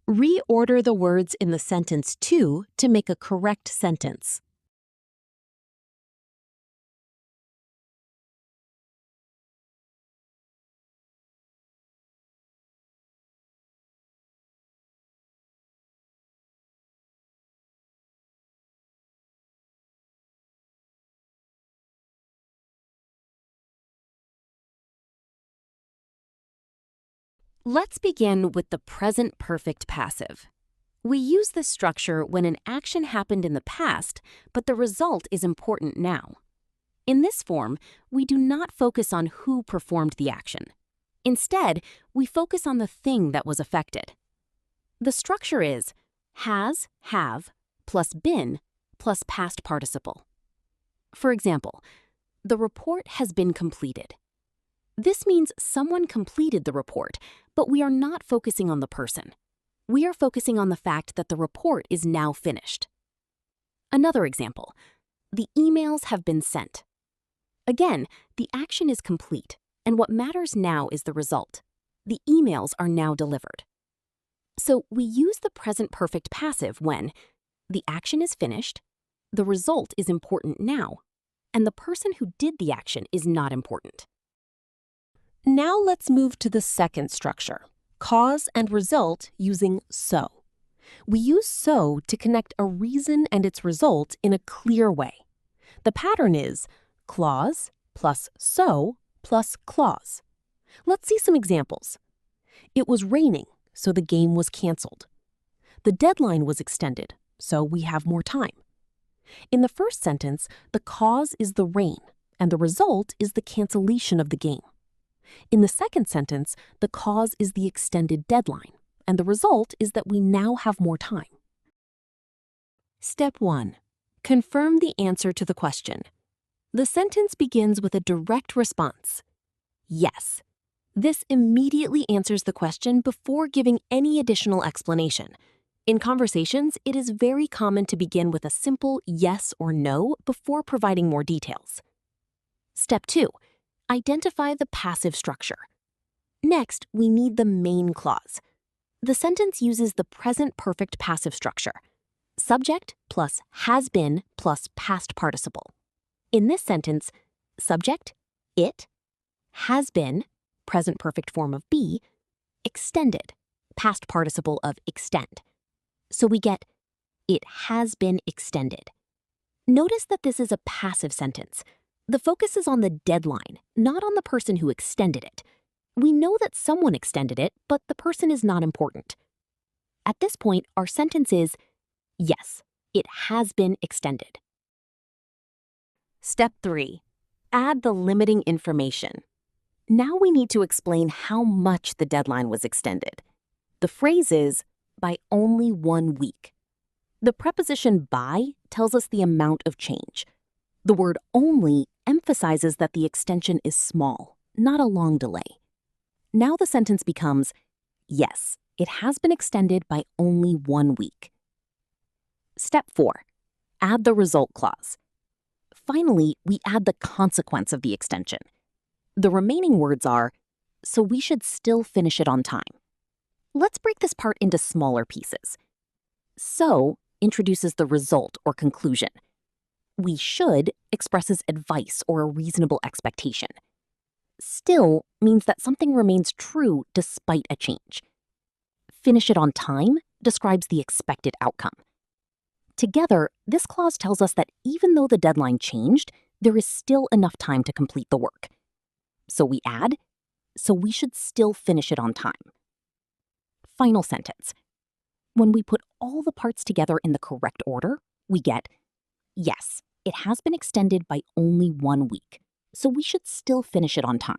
Reorder the words in the sentence to make a correct sentence. Let's begin with the present perfect passive. We use this structure when an action happened in the past, but the result is important now. In this form, we do not focus on who performed the action. Instead, we focus on the thing that was affected. The structure is has, have, plus been, plus past participle. For example, the report has been completed. This means someone completed the report, but we are not focusing on the person. We are focusing on the fact that the report is now finished. Another example, the emails have been sent. Again, the action is complete, and what matters now is the result. The emails are now delivered. So we use the present perfect passive when the action is finished, the result is important now, and the person who did the action is not important. Now let's move to the second structure, cause and result using so. We use so to connect a reason and its result in a clear way. The pattern is clause plus so plus clause. Let's see some examples. It was raining, so the game was canceled. The deadline was extended, so we have more time. In the first sentence, the cause is the rain, and the result is the cancellation of the game. In the second sentence, the cause is the extended deadline, and the result is that we now have more time. Step 1. Confirm the answer to the question. The sentence begins with a direct response. Yes. This immediately answers the question before giving any additional explanation. In conversations, it is very common to begin with a simple yes or no before providing more details. Step 2. Identify the passive structure. Next, we need the main clause. The sentence uses the present perfect passive structure. Subject plus has been plus past participle. In this sentence, subject, it, has been, present perfect form of be, extended, past participle of extend. So we get, it has been extended. Notice that this is a passive sentence. The focus is on the deadline, not on the person who extended it. We know that someone extended it, but the person is not important. At this point, our sentence is, yes, it has been extended. Step 3. Add the limiting information. Now we need to explain how much the deadline was extended. The phrase is, by only 1 week. The preposition by tells us the amount of change. The word only emphasizes that the extension is small, not a long delay. Now the sentence becomes, yes, it has been extended by only 1 week. Step 4. Add the result clause. Finally, we add the consequence of the extension. The remaining words are, so we should still finish it on time. Let's break this part into smaller pieces. So introduces the result or conclusion. We should expresses advice or a reasonable expectation. Still means that something remains true despite a change. Finish it on time describes the expected outcome. Together, this clause tells us that even though the deadline changed, there is still enough time to complete the work. So we add, so we should still finish it on time. Final sentence. When we put all the parts together in the correct order, we get, yes, it has been extended by only 1 week, so we should still finish it on time.